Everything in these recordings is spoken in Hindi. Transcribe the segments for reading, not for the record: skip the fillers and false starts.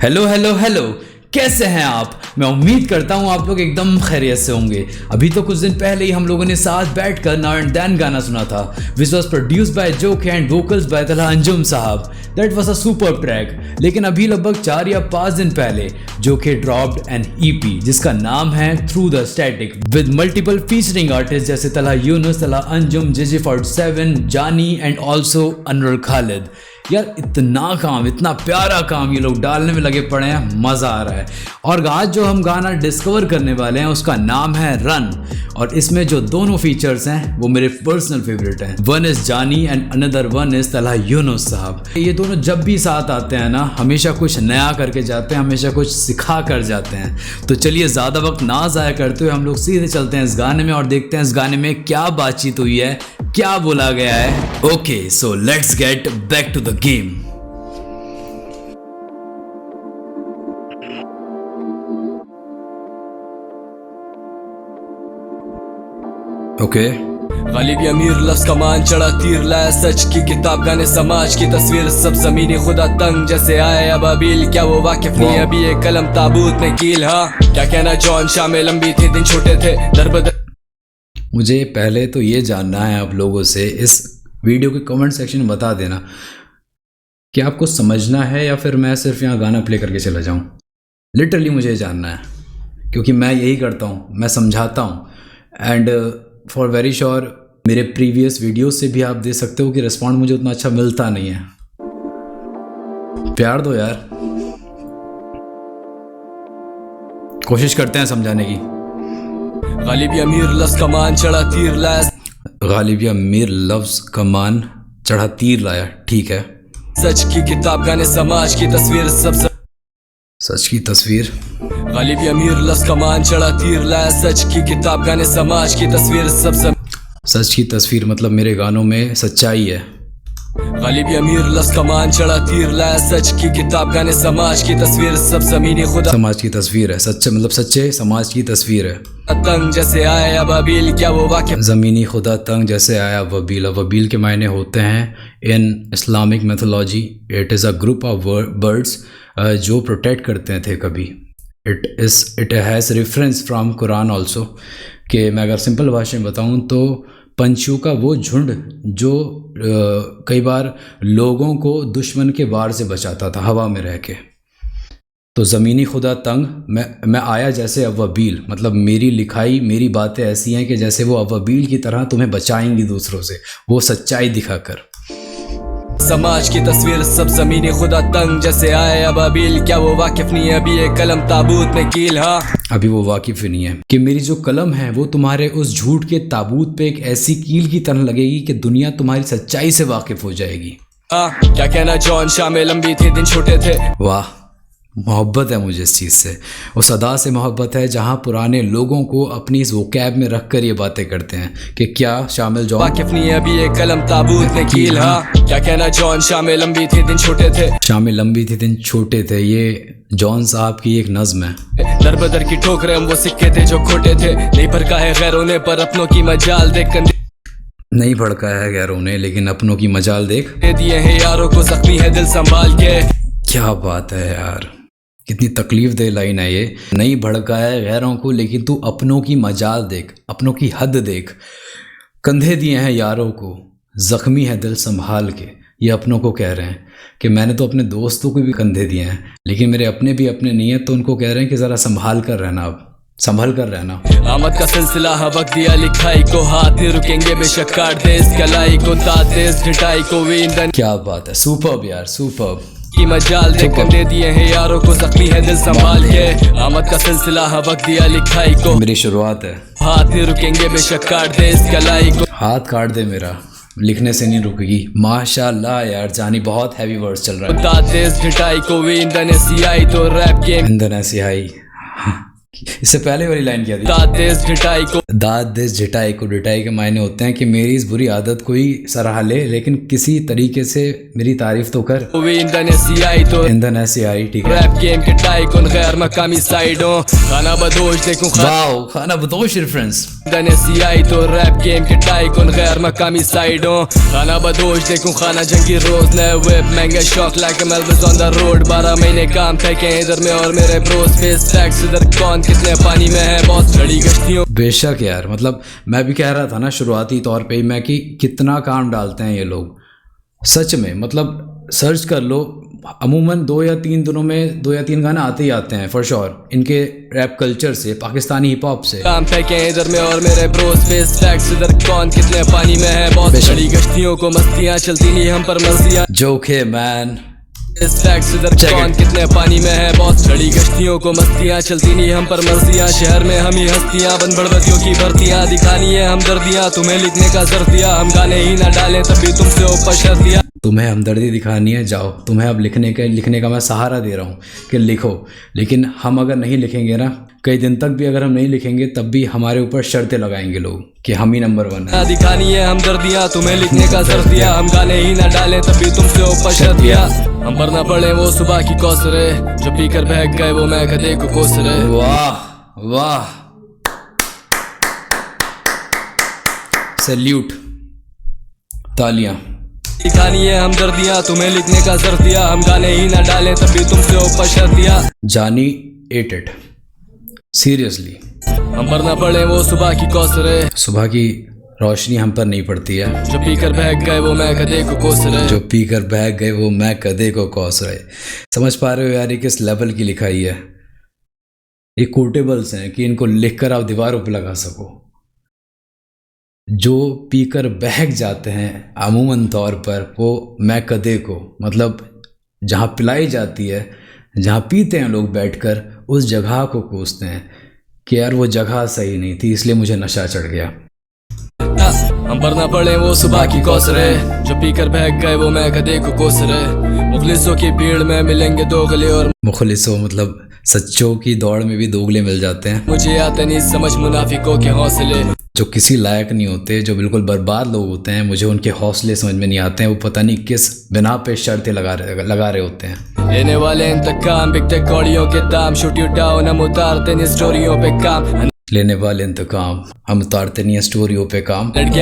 हेलो हेलो हेलो, कैसे हैं आप। मैं उम्मीद करता हूँ आप लोग एकदम खैरियत से होंगे। अभी तो कुछ दिन पहले ही हम लोगों ने साथ बैठकर नाउ एंड देन गाना सुना था, which was produced by Jokhay and vocals by Talha Anjum साहब। That was a super track. लेकिन अभी लगभग 4 या 5 दिन पहले जोके ड्रॉप्ड एन ईपी जिसका नाम है through the static, with multiple featuring artist जैसे तलहा यूनुस, तलहा अंजुम, JJ47, जानी एंड ऑल्सो अनवर खालिद। यार इतना काम, इतना प्यारा काम ये लोग डालने में लगे पड़े हैं, मज़ा आ रहा है। और आज जो हम गाना डिस्कवर करने वाले हैं उसका नाम है रन, और इसमें जो दोनों फीचर्स हैं वो मेरे पर्सनल फेवरेट हैं। वन इज़ जानी and another one is Talha Younus साहब। ये दोनों जब भी साथ आते हैं ना, हमेशा कुछ नया करके जाते हैं, हमेशा कुछ सिखा कर जाते हैं। तो चलिए ज़्यादा वक्त ना ज़ाया करते हुए हम लोग सीधे चलते हैं इस गाने में और देखते हैं इस गाने में क्या बातचीत हुई है, क्या बोला गया है। Okay, so let's get back to the game. Okay, Ghalib अमीर लफ्ज़ का मान चढ़ा तीर लाया सच की किताब, गाने समाज की तस्वीर, सब ज़मीनी खुदा तंग जैसे आया अबाबिल। क्या वो वाकिफ नहीं अभी एक कलम ताबूत में कील। हाँ क्या कहना जॉन, शामें लंबी थी दिन छोटे थे, दरबदर। मुझे पहले तो ये जानना है आप लोगों से, इस वीडियो के कमेंट सेक्शन में बता देना कि आपको समझना है या फिर मैं सिर्फ यहाँ गाना प्ले करके चला जाऊँ। लिटरली मुझे जानना है, क्योंकि मैं यही करता हूँ, मैं समझाता हूँ। एंड फॉर वेरी श्योर मेरे प्रीवियस वीडियो से भी आप दे सकते हो कि रिस्पॉन्ड मुझे उतना अच्छा मिलता नहीं है। प्यार दो यार, कोशिश करते हैं समझाने की। गालिब अमीर लफ्ज़ का मान चढ़ा तीर लाया, गालिब अमीर लफ्ज़ का मान चढ़ा तीर लाया, ठीक है। सच की किताब, गाने समाज की तस्वीर, सब सच की तस्वीर। गालिब अमीर लफ्ज़ का मान चढ़ा तीर लाया सच की किताब, गाने समाज की तस्वीर, सब सच की तस्वीर मतलब मेरे गानों में सच्चाई है। गालिब अमीर लफ्ज़ का मान चढ़ा तीर लाया सच की किताब, गाने समाज की तस्वीर, सब ज़मीनी खुदा समाज की तस्वीर है, सच्चे मतलब सच्चे समाज की तस्वीर है। तंग जैसे आया अबाबिल, क्या वो वाकिफ ज़मीनी खुदा तंग जैसे आया वबील। वबील के मायने होते हैं in Islamic mythology, it is a group of birds जो प्रोटेक्ट करते थे कभी। It has reference from Quran also, कि मैं अगर सिंपल भाषा में बताऊँ तो पंछियों का वो झुंड जो कई बार लोगों को दुश्मन के वार से बचाता था हवा में रह के। तो ज़मीनी खुदा तंग, मैं आया जैसे अव्वबील, मतलब मेरी लिखाई, मेरी बातें ऐसी हैं कि जैसे वो अव्वबील की तरह तुम्हें बचाएंगी दूसरों से, वो सच्चाई दिखाकर। समाज की तस्वीर, सब ज़मीनी खुदा तंग जैसे आया अबाबिल, क्या वो वाकिफ नहीं अभी एक कलम ताबूत में कील। हाँ अभी वो वाकिफ़ ही नहीं है कि मेरी जो कलम है वो तुम्हारे उस झूठ के ताबूत पे एक ऐसी कील की तरह लगेगी कि दुनिया तुम्हारी सच्चाई से वाकिफ़ हो जाएगी। हाँ क्या कहना जॉन, शामें लंबी थी दिन छोटे थे। वाह, मोहब्बत है मुझे इस चीज़ से, उस अदा से मोहब्बत है जहाँ पुराने लोगों को अपनी इस वोकैब में रख कर ये बातें करते हैं कि क्या शामिल जॉन वाकिफ नहीं अभी एक कलम ताबूत में कील। हाँ क्या कहना जॉन, शामें लंबी थी दिन छोटे थे, शामें लंबी थी दिन छोटे थे। ये जॉन साहब की एक नज़्म है। दरबदर की ठोकरें हम वो सिक्के थे जो खोटे थे, नहीं भड़का है गैरों ने पर अपनों की मजाल देख कर, नहीं भड़का है गैरों ने लेकिन अपनों की मजाल देख दे दिए हैं यारों को जख्मी है दिल संभाल के। क्या बात है यार, कितनी तकलीफ दे लाइन है ये। नहीं भड़काया गैरों को लेकिन तू अपनों की मजाल देख, अपनों की हद देख। कंधे दिए हैं यारों को, ज़ख्मी है दिल संभाल के। ये अपनों को कह रहे हैं कि मैंने तो अपने दोस्तों को भी कंधे दिए हैं लेकिन मेरे अपने भी अपने नहीं है, तो उनको कह रहे हैं कि ज़रा संभाल कर रहना, अब संभल कर रहना। आमद का सिलसिला है वक्त दिया लिखाई को, हाथ नहीं रुकेंगे बेशक काट दे इस कलाई को, दाद दे इस घटाई को, वे ईंधन क्या बात है, सुपर्ब यार, सुपर्ब। की मजाल देख कर दे दिए हैं यारों को जख्मी है दिल संभाल के। आमद का सिलसिला है वक्त दिया लिखाई को, मेरी शुरुआत है। हाथ नहीं रुकेंगे बेशक काट दे इस कलाई को, हाथ काट दे मेरा, लिखने से नहीं रुकेगी। माशाल्लाह यार जानी, बहुत हैवी वर्ड्स चल रहा है। दाद दे इस घटाई को, वे ईंधन सियाई तो रैप गेम ईंधन है सियाही। इससे पहले वाली लाइन क्या थी? देश ढिठाई को दाद देश झिटाई को। डिटाई के मायने होते हैं कि मेरी इस बुरी आदत कोई सराह ले, लेकिन किसी तरीके से मेरी तारीफ तो कर। ईंधन ऐसी आई तो ईंधन ऐसे आई, ठीक है। रैप गेम के टाई कुन गैर मकामी साइडों खाना बदोश देखूं वाओ, खाना बदोश रेफरेंस। ईंधन ऐसी आई तो रैप गेम के टाई कुन गैर मकामी साइडों खाना बदोश देखूं खाना जंगी रोज नए whip महंगे शौक लाके मेलविस ऑन द रोड 12 महीने काम फेंके इधर में और मेरे ब्रोस फेस टैक्स इधर कौन कितने पानी में है बहुत बड़ी गश्तियों। बेशक यार, मतलब मैं भी कह रहा था ना शुरुआती तौर पे ही मैं कि कितना काम डालते हैं ये लोग सच में। मतलब सर्च कर लो, अमूमन 2 या 3 दिनों में 2 या 3 गाने आते ही आते हैं फॉर श्योर, इनके रैप कल्चर से, पाकिस्तानी हिप हॉप से। काम फेंके इधर में और मेरे ब्रोस फेस टैक्स इधर कौन कितने पानी में है बहुत बड़ी गश्तियों को मस्तियाँ चलती नहीं हम पर मर्जियाँ जोखे मैन। टैक्स इधर कौन कितने पानी में है बहुत बड़ी गश्तियों को मस्तियाँ चलती नहीं हम पर मर्जियाँ शहर में हम ही हस्तियाँ बन बड़बतियों की भर्तियाँ दिखानी है हमदर्दियाँ तुम्हें लिखने का जर्दिया हम गाने ही ना डालें तभी तुमसे ऊपर शर्तियाँ। तुम्हें हमदर्दी दिखानी है, जाओ, तुम्हें अब लिखने का मैं सहारा दे रहा हूँ कि लिखो, लेकिन हम अगर नहीं लिखेंगे ना, कई दिन तक भी अगर हम नहीं लिखेंगे तब भी हमारे ऊपर शर्तें लगाएंगे लोग कि हम ही नंबर 1 है। दिखानी है हमदर्दियाँ तुम्हें लिखने का जर्दिया हम गाने ही ना डालें तभी तुमसे ऊपर शर्तियाँ हम पर ना पड़े वो सुबह की कौसरे जो पीकर बहक गए वो मैं गधे को कोसरे। वाह वाह, सैल्यूट, तालियां। दिखानी है हमदर्दियाँ तुम्हें लिखने का जर्दिया हम गाने ही ना डालें तभी तुमसे ऊपर शर्तियाँ। जानी एट इट सीरियसली। हम पर ना पड़े वो सुबह की कौसरे सुबह की रोशनी हम पर नहीं पड़ती है जो पीकर बहक गए वो मैं गधे को कोस रहे। जो पीकर बहक गए वो मैं गधे को कोस रहे। समझ पा रहे हो यार ये किस लेवल की लिखाई है? ये कोटेबल्स हैं कि इनको लिखकर आप दीवारों पर लगा सको। जो पीकर बहक जाते हैं अमूमन तौर पर वो मैं कदे को, मतलब जहाँ पिलाई जाती है, जहाँ पीते हैं लोग बैठकर, उस जगह को कोसते हैं कि यार वो जगह सही नहीं थी इसलिए मुझे नशा चढ़ गया। हम पर ना पड़े वो सुबह की कौसरे जो पीकर बहक गए वो मैं गधे को कोस रहे। मुखलिसों की भीड़ में मिलेंगे दोगले और मुखलिसों मतलब सच्चों की दौड़ में भी दोगले मिल जाते हैं। मुझे आते नहीं समझ मुनाफिकों के हौसले जो किसी लायक नहीं होते, जो बिल्कुल बर्बाद लोग होते हैं, मुझे उनके हौसले समझ में नहीं आते हैं। वो पता नहीं किस बिना पे शर्तें लगा रहे होते हैं। लेने वाले इंतकाम बिकते कौड़ियों के दाम शूट यू डाउन हम उतारते नहीं स्टोरियों पे काम। लेने वाले इंतकाम हम उतारते नहीं स्टोरियों पे काम। Nerd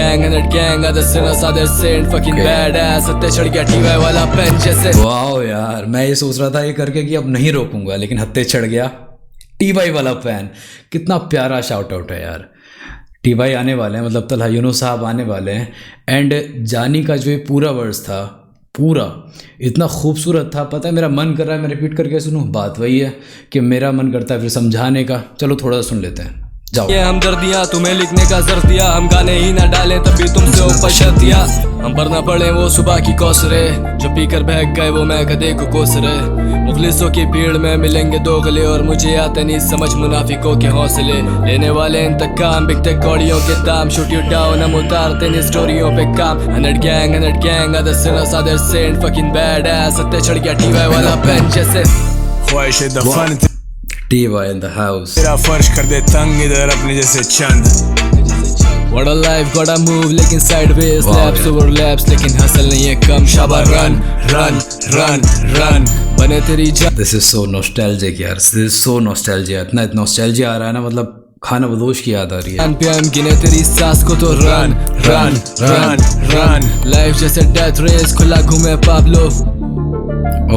gang other sinners other saint fucking badass हत्ते चढ़ गया टीवाई वाला पेन जैसे। वाओ यार, मैं ये सोच रहा था ये करके कि अब नहीं रोकूंगा, लेकिन हत्ते चढ़ गया टीवाई वाला पेन। कितना प्यारा शाउट आउट है यार। टीवाई आने वाले हैं, मतलब तलहा यूनुस साहब आने वाले हैं। एंड जानी का जो ये पूरा वर्स था, पूरा इतना खूबसूरत था, पता है मेरा मन कर रहा है मैं रिपीट करके सुनूं। बात वही है कि मेरा मन करता है फिर समझाने का। चलो थोड़ा सुन लेते हैं, जाओ। ये हमदर्दियाँ तुम्हें लिखने का जर्दिया हम गाने ही ना डालें तभी तुमसे ऊपर शर्तियाँ। हम पर ना पड़े वो सुबह की कौसरे जो पीकर बहक गए वो मैं गधे को कोस रहे। मुखलिसों की भीड़ में मिलेंगे दोगले और मुझे आते नहीं समझ मुनाफिकों के हौसले। लेने वाले इंतकाम बिकते कौड़ियों के दाम शूट यू डाउन हम उतारते नहीं स्टोरियों पे काम। Nerd gang other sinners other saint fucking badass हत्ते चढ़ गया टीवाई वाला पेन जैसे। ख्वाहिश दफन टीवाई इन द हाउस। तेरा फर्श कर दे तंग इधर अपने जैसे चंद। What a life, gotta move लेकिन sideways, laps over laps लेकिन हसल नहीं है कम। शाबा run run run run बने तेरी जान। This is so nostalgic यार, this is so nostalgia। इतना nostalgia आ रहा है ना, मतलब खाना बदोश की याद आ रही है। पे हम गिने तेरी सांस को तो run run run run life जैसे डेथ रेस खुला घूमे Pablo.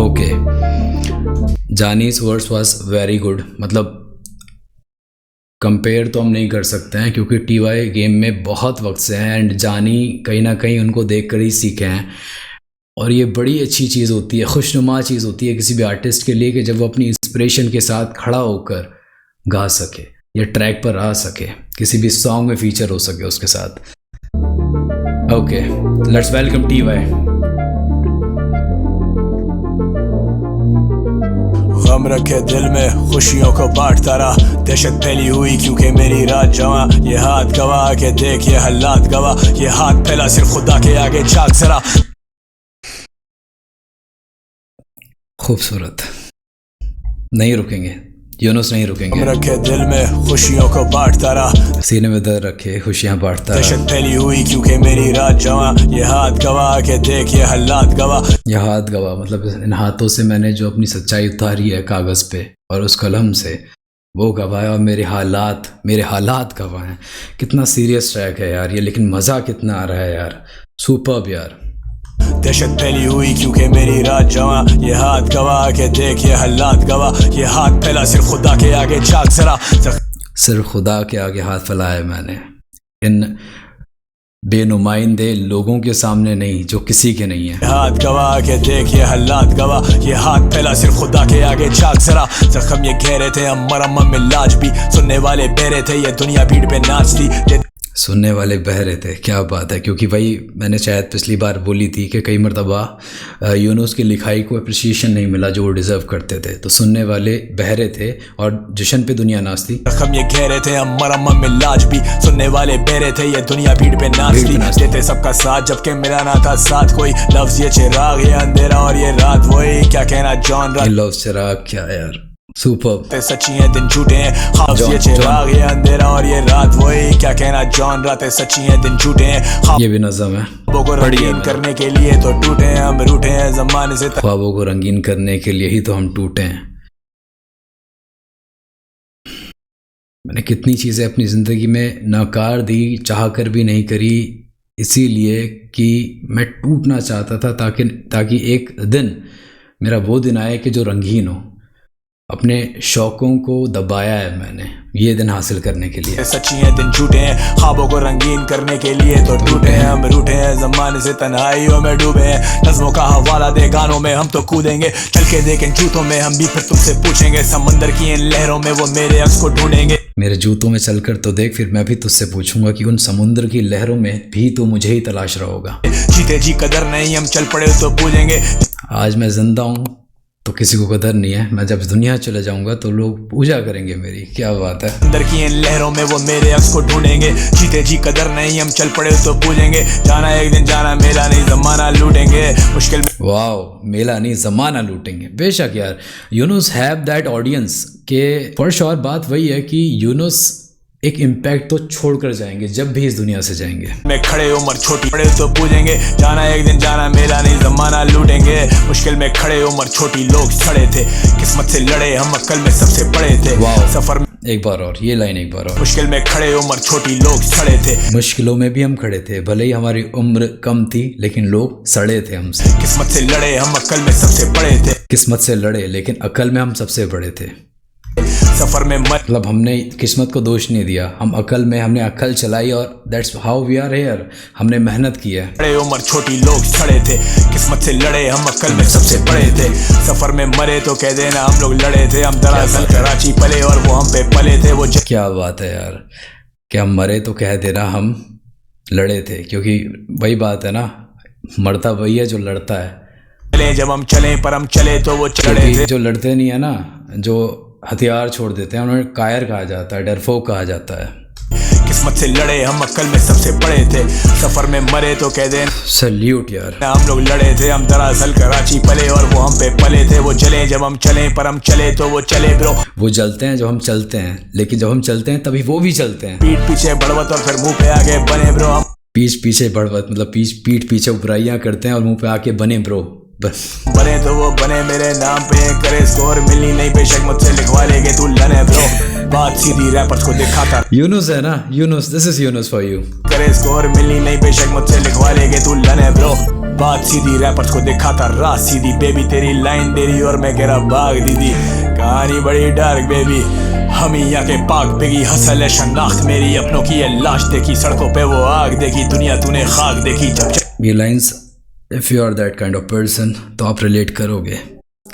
Okay, Jani's words was very good. मतलब कंपेयर तो हम नहीं कर सकते हैं क्योंकि टीवाई गेम में बहुत वक्त से हैं एंड जानी कहीं ना कहीं उनको देख कर ही सीखे हैं। और ये बड़ी अच्छी चीज़ होती है, खुशनुमा चीज़ होती है किसी भी आर्टिस्ट के लिए कि जब वो अपनी इंस्पिरेशन के साथ खड़ा होकर गा सके या ट्रैक पर आ सके, किसी भी सॉन्ग में फीचर हो सके उसके साथ। Okay, let's welcome TY. गम रखे दिल में खुशियों को बांटता रहा, दहशत फैली हुई क्योंकि मेरी रात जवा। ये हाथ गवा के देख ये हालात गवा, ये हाथ फैला सिर्फ खुदा के आगे झांक जरा। खूबसूरत, नहीं रुकेंगे, यूनुस नहीं रुकेंगे। रखे दिल में खुशियों को बांटता रहा, सीने में दर्द रखे खुशियां बांटता रहा। दहशत फैली हुई क्योंकि मेरी रात जवा, ये हाथ गवाह के देख ये हालात गवाह। यह हाथ गवाह मतलब इन हाथों से मैंने जो अपनी सच्चाई उतारी है कागज़ पे और उस कलम से, वो गवाह है। और मेरे हालात गवाह हैं। कितना सीरियस ट्रैक है यार ये, लेकिन मज़ा कितना आ रहा है यार, सुपर्ब यार। दहशत फैली हुई क्योंकि मेरी रात जवा, ये हाथ गवाह के देख ये हालात गवाह। ये हाथ फैला सिर्फ खुदा के आगे, झांक जरा। सिर्फ खुदा के आगे हाथ फैलाया मैंने, इन बेनुमाइंदे लोगों के सामने नहीं जो किसी के नहीं है। हाथ गवाह के देख ये हालात गवाह। ये हाथ फैला सिर्फ खुदा के आगे, झांक जरा। जख्म ये गहरे थे, हम मरम्म में लाज भी, सुनने वाले बहरे थे, ये दुनिया भीड़ पे नाचती। सुनने वाले बह रहे थे, क्या बात है। क्योंकि भाई मैंने शायद पिछली बार बोली थी कि कई मरतबा यूनुस की लिखाई को अप्रिसिएशन नहीं मिला जो वो डिज़र्व करते थे, तो सुनने वाले बह रहे थे और जश्न पे दुनिया नाचती। जख्म ये गहरे थे, हम मरम्म में लाज भी, सुनने वाले बहरे थे, ये दुनिया भीड़ पे नाचती। देते सबका साथ जबकि मेरा ना था साथ कोई, लफ्ज़ ये चिराग ये अंधेरा और ये रात वही, क्या कहना जॉन रात। लफ्ज़ चिराग क्या यार, सुपर। सच्ची हैं दिन झूठे हैं, ख्वाब ये चिराग ये अंधेरा और ये रात वही, क्या कहना जॉन रातें सच्ची हैं दिन झूठे हैं। ये भी नज़म है। ख्वाबों को रंगीन करने के लिए तो टूटे हैं हम, रूठे हैं ज़माने से। ख्वाबों को रंगीन करने के लिए ही तो हम टूटे हैं। मैंने कितनी चीज़ें अपनी ज़िंदगी में नकार दी, चाह कर भी नहीं करी, इसीलिए कि मैं टूटना चाहता था ताकि एक दिन मेरा वो दिन आए कि जो रंगीन हो। अपने शौकों को दबाया है मैंने ये दिन हासिल करने के लिए। सच्ची हैं दिन झूठे हैं, ख्वाबों को रंगीन करने के लिए तो टूटे हैं हम, रूठे हैं ज़माने से, तन्हाइयों में डूबे हैं। नज़्मों का हवाला दे गानों में हम तो कूदेंगे, चल के देखें जूतों में हम भी फिर तुमसे पूछेंगे। समंदर की इन लहरों में वो मेरे अक्स को ढूंढेंगे। मेरे जूतों में चलकर तो देख, फिर मैं भी तुझसे पूछूंगा कि उन समुद्र की लहरों में भी तो मुझे ही तलाश रहा होगा। जीते जी कदर नहीं, हम चल पड़े तो पूजेंगे। आज मैं जिंदा हूँ तो किसी को कदर नहीं है, मैं जब दुनिया चले जाऊंगा तो लोग पूजा करेंगे मेरी। क्या बात है। अंदर की इन लहरों में वो मेरे अक्स को ढूंढेंगे, जीते जी कदर नहीं, हम चल पड़े तो पूजेंगे। जाना एक दिन जाना, मेला नहीं ज़माना लूटेंगे मुश्किल में। वाओ, मेला नहीं ज़माना लूटेंगे। बेशक यार, यूनुस हैव दैट ऑडियंस के फॉर श्योर। बात वही है कि यूनुस एक इम्पैक्ट तो छोड़कर जाएंगे जब भी इस दुनिया से जाएंगे। मैं खड़े उम्र छोटी पड़े तो पूजेंगे, जाना एक दिन जाना, मेला नहीं ज़माना लूटेंगे मुश्किल में। खड़े उम्र छोटी लोग सड़े थे, किस्मत से लड़े हम, अक्ल में सबसे बड़े थे। सफर में एक बार और ये लाइन एक बार और। मुश्किल में खड़े उम्र छोटी लोग सड़े थे, मुश्किलों में भी हम खड़े थे, भले ही हमारी उम्र कम थी लेकिन लोग सड़े थे हमसे। किस्मत से लड़े हम, अक्ल में सबसे बड़े थे। किस्मत से लड़े लेकिन अक्ल में हम सबसे बड़े थे। सफर में मतलब हमने किस्मत को दोष नहीं दिया, हम अकल में हमने अकल चलाई और that's how we are here. हमने मेहनत की है। बड़े उम्र छोटी लोग सड़े थे, किस्मत से लड़े हम, अकल में सबसे बड़े थे। सफर में मरे तो कह देना हम लोग लड़े थे, हम दरअसल कराची पले और वो हम पे पले थे। वो क्या बात है यार, क्या मरे तो कह देना हम लड़े थे, क्योंकि वही बात है ना, मरता वही है जो लड़ता है। चले जब हम चले पर हम चले तो वो चढ़े थे। जो लड़ते नहीं है ना, जो हथियार छोड़ देते हैं, उन्हें कायर कहा जाता है, डरपोक कहा जाता है। किस्मत से लड़े हम, अक्ल में सबसे बड़े थे। सफर में मरे तो कह देना सल्यूट यार। हम लोग लड़े थे, हम दरअसल कराची पले और वो हम पे पले थे। वो जले जब हम चले पर हम चले तो वो चले ब्रो। वो जलते हैं जब हम चलते हैं, लेकिन जब हम चलते हैं तभी वो भी चलते हैं। पीठ पीछे बढ़वत और फिर मुंह पे आगे बने ब्रो हम। पीठ पीछे बढ़वत मतलब पीठ पीछे बुराइयां करते हैं और मुंह पे आके बने ब्रो। बने तो वो बने मेरे नाम पे, करे स्कोर मिलनी नहीं, बेशक मुझसे लिखवा लेगे तू लने ब्रो। बात सीधी रैपर्स को दिखाता यूनुस है ना, Yunus, this is Yunus for you. करे स्कोर मिलनी नहीं, बेशक मुझसे लिखवा लेगे तू लने ब्रो। बात सीधी रैपर्स को दिखाता रात सीधी, बेबी तेरी लाइन देरी और मैं कह रहा भाग दीदी। कहानी बड़ी डार्क बेबी, हम यहाँ के पाक बेगी, हसल है शनाख्त मेरी, अपनों की ये लाश देखी, सड़कों पे वो आग देखी, दुनिया तूने खाक देखी। जब ये lines if you are that kind of person तो आप रिलेट करोगे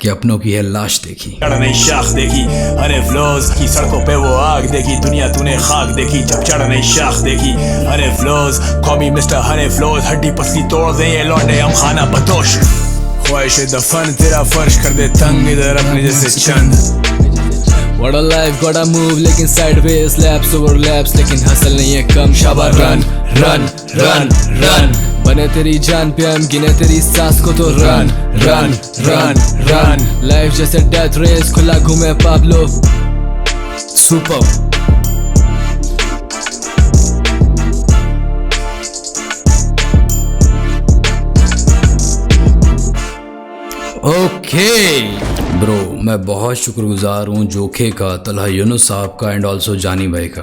कि अपनों की है लाश देखी, नहीं शाख देखी, हरे फ्लोज की सड़कों पे वो आग देखी, दुनिया तूने खाक देखी। जब चढ़ नहीं शाख देखी, हरे फ्लोज कॉमी मिस्टर हरे फ्लोज, हड्डी पसली तोड़ दे ये लौंडे हम खाना बदोश। ख्वाहिश दफन तेरा फर्श कर दे तंग इधर अपने जैसे चंद। What a life, gotta move लेकिन sideways, laps over laps लेकिन हसल नहीं है कम। शाबा run run run run, बने तेरी जान पे हम, गिने तेरी सांस को तो run run run run। Life जैसे death race, खुला घूमे पाब्लो, सुपर। ओके ब्रो, मैं बहुत शुक्रगुजार हूँ जोखे का, तलहा यूनुस साहब का एंड ऑल्सो जानी भाई का,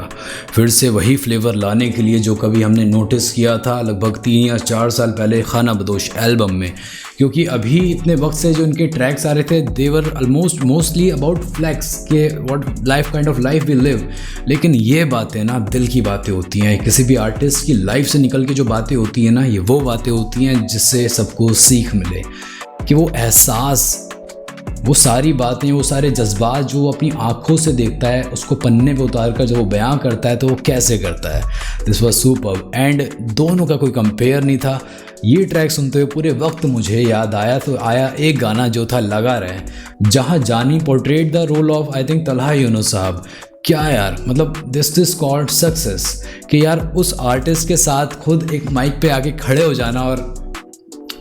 फिर से वही फ्लेवर लाने के लिए जो कभी हमने नोटिस किया था लगभग 3 या 4 साल पहले खाना बदोश एल्बम में। क्योंकि अभी इतने वक्त से जो इनके ट्रैक्स आ रहे थे they were almost mostly about flex के what life kind of life we live. लेकिन ये बातें ना दिल की बातें होती हैं, किसी भी आर्टिस्ट की लाइफ से निकल के जो बातें होती हैं ना, ये वो बातें होती हैं जिससे सबको सीख मिले कि वो एहसास, वो सारी बातें, वो सारे जज्बात जो वो अपनी आँखों से देखता है उसको पन्ने पे उतार कर जब वो बयां करता है तो वो कैसे करता है। दिस वॉज सुपर एंड दोनों का कोई कंपेयर नहीं था। ये ट्रैक सुनते हुए पूरे वक्त मुझे याद आया एक गाना जो था लगा रहे, जहाँ जानी portrait the role of I think Talha Younus साहब। क्या यार, मतलब दिस कॉल्ड सक्सेस कि यार उस आर्टिस्ट के साथ खुद एक माइक पे आके खड़े हो जाना। और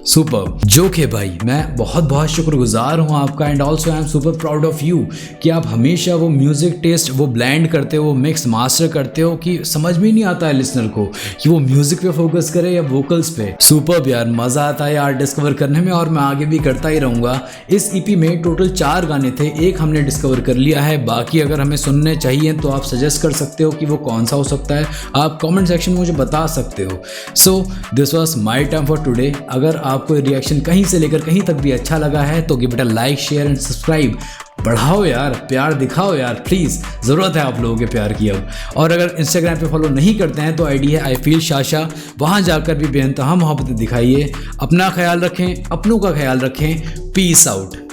सुपर जोखे भाई, मैं बहुत बहुत शुक्रगुजार हूँ आपका and also I am super proud of you कि आप हमेशा वो म्यूज़िक टेस्ट वो ब्लेंड करते हो, वो मिक्स मास्टर करते हो कि समझ में नहीं आता है लिसनर को कि वो म्यूज़िक पे फोकस करे या वोकल्स पे। सुपर यार, मज़ा आता है यार डिस्कवर करने में और मैं आगे भी करता ही रहूँगा। इस ईपी में टोटल 4 गाने थे, एक हमने डिस्कवर कर लिया है, बाकी अगर हमें सुनने चाहिए तो आप सजेस्ट कर सकते हो कि वो कौन सा हो सकता है, आप कॉमेंट सेक्शन में मुझे बता सकते हो। So this was my time for today. अगर आपको रिएक्शन कहीं से लेकर कहीं तक भी अच्छा लगा है तो give it a like, share and subscribe. बढ़ाओ यार, प्यार दिखाओ यार प्लीज़, ज़रूरत है आप लोगों के प्यार की अब। और अगर इंस्टाग्राम पे फॉलो नहीं करते हैं तो आईडी है आई फील शाशा, वहाँ जाकर भी बेइंतहा मोहब्बत दिखाइए। अपना ख्याल रखें, अपनों का ख्याल रखें। Peace out.